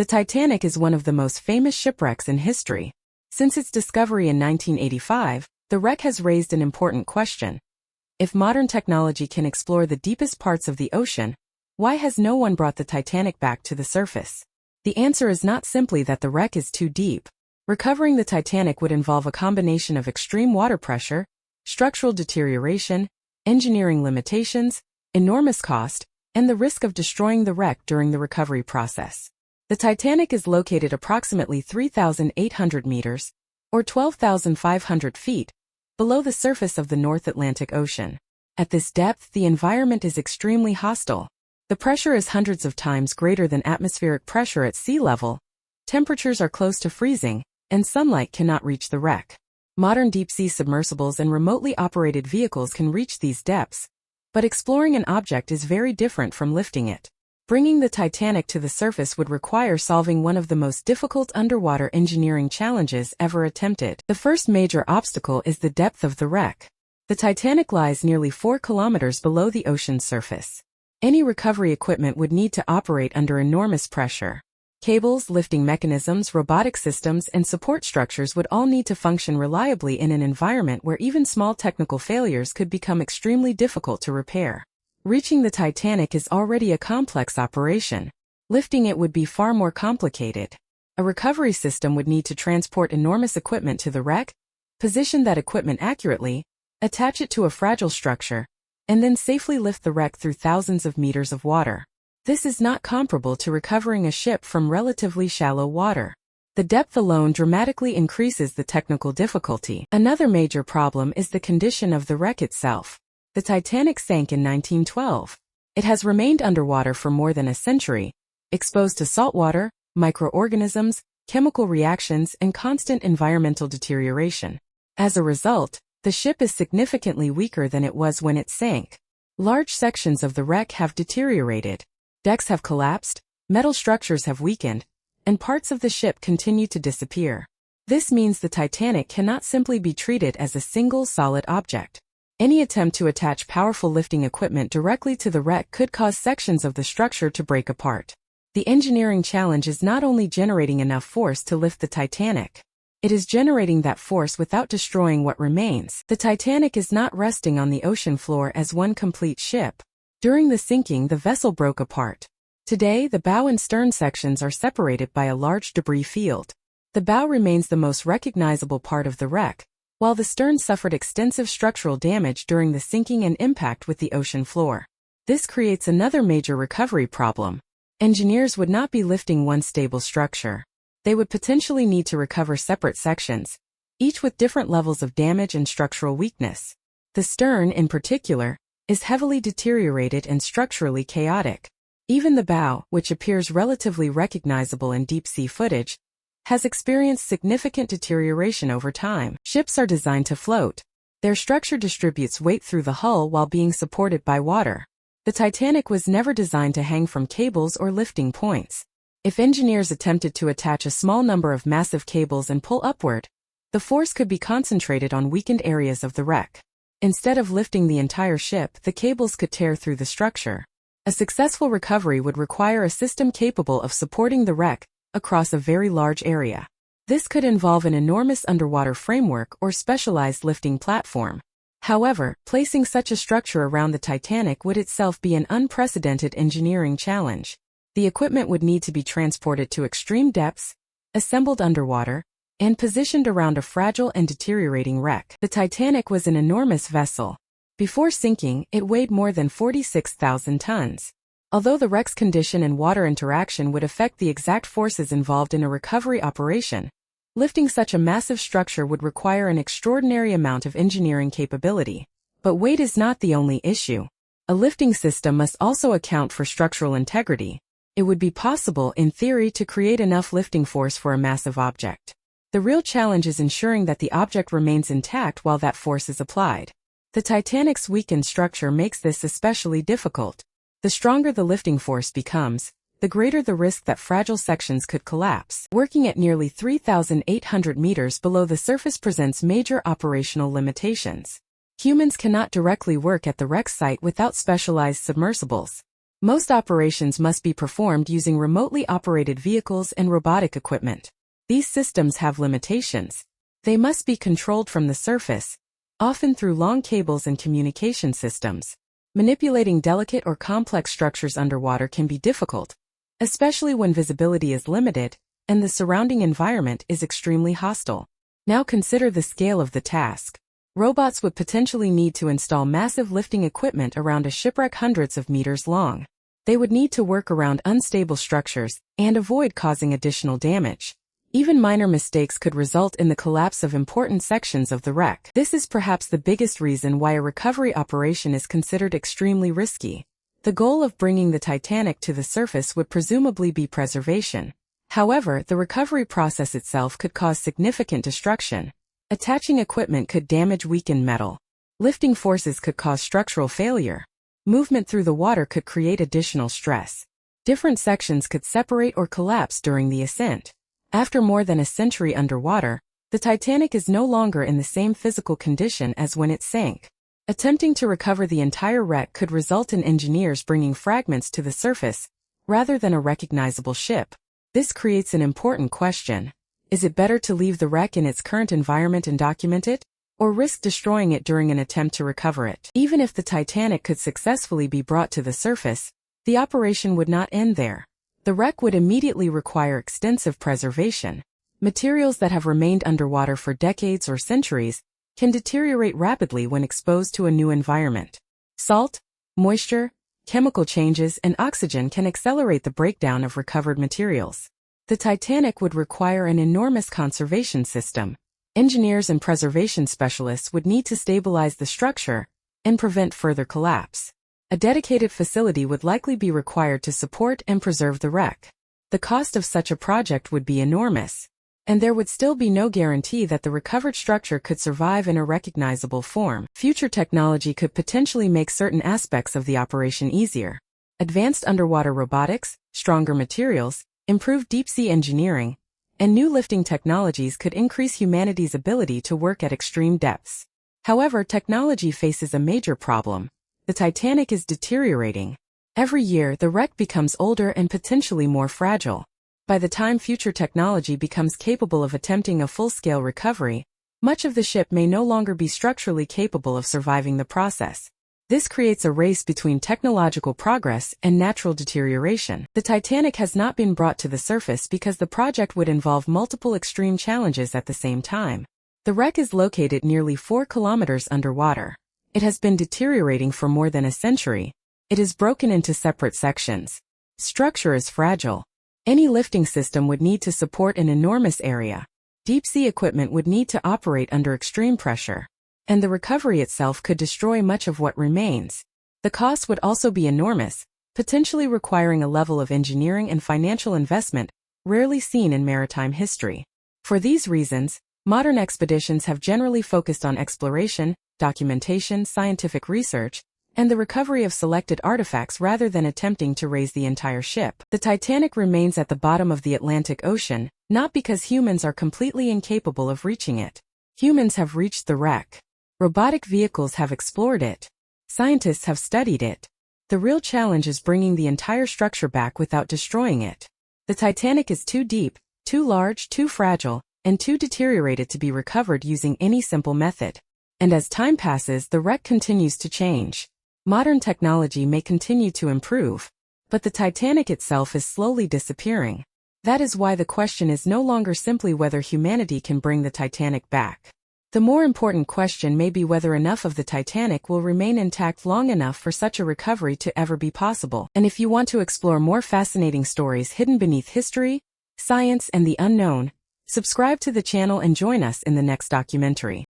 The Titanic is one of the most famous shipwrecks in history. Since its discovery in 1985, the wreck has raised an important question. If modern technology can explore the deepest parts of the ocean, why has no one brought the Titanic back to the surface? The answer is not simply that the wreck is too deep. Recovering the Titanic would involve a combination of extreme water pressure, structural deterioration, engineering limitations, enormous cost, and the risk of destroying the wreck during the recovery process. The Titanic is located approximately 3,800 meters, or 12,500 feet, below the surface of the North Atlantic Ocean. At this depth, the environment is extremely hostile. The pressure is hundreds of times greater than atmospheric pressure at sea level, temperatures are close to freezing, and sunlight cannot reach the wreck. Modern deep-sea submersibles and remotely operated vehicles can reach these depths, but exploring an object is very different from lifting it. Bringing the Titanic to the surface would require solving one of the most difficult underwater engineering challenges ever attempted. The first major obstacle is the depth of the wreck. The Titanic lies nearly 4 kilometers below the ocean's surface. Any recovery equipment would need to operate under enormous pressure. Cables, lifting mechanisms, robotic systems, and support structures would all need to function reliably in an environment where even small technical failures could become extremely difficult to repair. Reaching the Titanic is already a complex operation. Lifting it would be far more complicated. A recovery system would need to transport enormous equipment to the wreck, position that equipment accurately, attach it to a fragile structure, and then safely lift the wreck through thousands of meters of water. This is not comparable to recovering a ship from relatively shallow water. The depth alone dramatically increases the technical difficulty. Another major problem is the condition of the wreck itself. The Titanic sank in 1912. It has remained underwater for more than a century, exposed to saltwater, microorganisms, chemical reactions, and constant environmental deterioration. As a result, the ship is significantly weaker than it was when it sank. Large sections of the wreck have deteriorated. Decks have collapsed, metal structures have weakened, and parts of the ship continue to disappear. This means the Titanic cannot simply be treated as a single solid object. Any attempt to attach powerful lifting equipment directly to the wreck could cause sections of the structure to break apart. The engineering challenge is not only generating enough force to lift the Titanic, it is generating that force without destroying what remains. The Titanic is not resting on the ocean floor as one complete ship. During the sinking, the vessel broke apart. Today, the bow and stern sections are separated by a large debris field. The bow remains the most recognizable part of the wreck, while the stern suffered extensive structural damage during the sinking and impact with the ocean floor. This creates another major recovery problem. Engineers would not be lifting one stable structure. They would potentially need to recover separate sections, each with different levels of damage and structural weakness. The stern, in particular, is heavily deteriorated and structurally chaotic. Even the bow, which appears relatively recognizable in deep-sea footage, has experienced significant deterioration over time. Ships are designed to float. Their structure distributes weight through the hull while being supported by water. The Titanic was never designed to hang from cables or lifting points. If engineers attempted to attach a small number of massive cables and pull upward, the force could be concentrated on weakened areas of the wreck. Instead of lifting the entire ship, the cables could tear through the structure. A successful recovery would require a system capable of supporting the wreck across a very large area. This could involve an enormous underwater framework or specialized lifting platform. However, placing such a structure around the Titanic would itself be an unprecedented engineering challenge. The equipment would need to be transported to extreme depths, assembled underwater, and positioned around a fragile and deteriorating wreck. The Titanic was an enormous vessel. Before sinking, it weighed more than 46,000 tons. Although the wreck's condition and water interaction would affect the exact forces involved in a recovery operation, lifting such a massive structure would require an extraordinary amount of engineering capability. But weight is not the only issue. A lifting system must also account for structural integrity. It would be possible, in theory, to create enough lifting force for a massive object. The real challenge is ensuring that the object remains intact while that force is applied. The Titanic's weakened structure makes this especially difficult. The stronger the lifting force becomes, the greater the risk that fragile sections could collapse. Working at nearly 3,800 meters below the surface presents major operational limitations. Humans cannot directly work at the wreck site without specialized submersibles. Most operations must be performed using remotely operated vehicles and robotic equipment. These systems have limitations. They must be controlled from the surface, often through long cables and communication systems. Manipulating delicate or complex structures underwater can be difficult, especially when visibility is limited and the surrounding environment is extremely hostile. Now consider the scale of the task. Robots would potentially need to install massive lifting equipment around a shipwreck hundreds of meters long. They would need to work around unstable structures and avoid causing additional damage. Even minor mistakes could result in the collapse of important sections of the wreck. This is perhaps the biggest reason why a recovery operation is considered extremely risky. The goal of bringing the Titanic to the surface would presumably be preservation. However, the recovery process itself could cause significant destruction. Attaching equipment could damage weakened metal. Lifting forces could cause structural failure. Movement through the water could create additional stress. Different sections could separate or collapse during the ascent. After more than a century underwater, the Titanic is no longer in the same physical condition as when it sank. Attempting to recover the entire wreck could result in engineers bringing fragments to the surface, rather than a recognizable ship. This creates an important question. Is it better to leave the wreck in its current environment and document it, or risk destroying it during an attempt to recover it? Even if the Titanic could successfully be brought to the surface, the operation would not end there. The wreck would immediately require extensive preservation. Materials that have remained underwater for decades or centuries can deteriorate rapidly when exposed to a new environment. Salt, moisture, chemical changes, and oxygen can accelerate the breakdown of recovered materials. The Titanic would require an enormous conservation system. Engineers and preservation specialists would need to stabilize the structure and prevent further collapse. A dedicated facility would likely be required to support and preserve the wreck. The cost of such a project would be enormous, and there would still be no guarantee that the recovered structure could survive in a recognizable form. Future technology could potentially make certain aspects of the operation easier. Advanced underwater robotics, stronger materials, improved deep-sea engineering, and new lifting technologies could increase humanity's ability to work at extreme depths. However, technology faces a major problem. The Titanic is deteriorating. Every year, the wreck becomes older and potentially more fragile. By the time future technology becomes capable of attempting a full-scale recovery, much of the ship may no longer be structurally capable of surviving the process. This creates a race between technological progress and natural deterioration. The Titanic has not been brought to the surface because the project would involve multiple extreme challenges at the same time. The wreck is located nearly 4 kilometers underwater. It has been deteriorating for more than a century. It is broken into separate sections. Structure is fragile. Any lifting system would need to support an enormous area. Deep-sea equipment would need to operate under extreme pressure, and the recovery itself could destroy much of what remains. The cost would also be enormous, potentially requiring a level of engineering and financial investment rarely seen in maritime history. For these reasons, modern expeditions have generally focused on exploration, documentation, scientific research, and the recovery of selected artifacts rather than attempting to raise the entire ship. The Titanic remains at the bottom of the Atlantic Ocean, not because humans are completely incapable of reaching it. Humans have reached the wreck. Robotic vehicles have explored it. Scientists have studied it. The real challenge is bringing the entire structure back without destroying it. The Titanic is too deep, too large, too fragile, and too deteriorated to be recovered using any simple method. And as time passes, the wreck continues to change. Modern technology may continue to improve, but the Titanic itself is slowly disappearing. That is why the question is no longer simply whether humanity can bring the Titanic back. The more important question may be whether enough of the Titanic will remain intact long enough for such a recovery to ever be possible. And if you want to explore more fascinating stories hidden beneath history, science, and the unknown, subscribe to the channel and join us in the next documentary.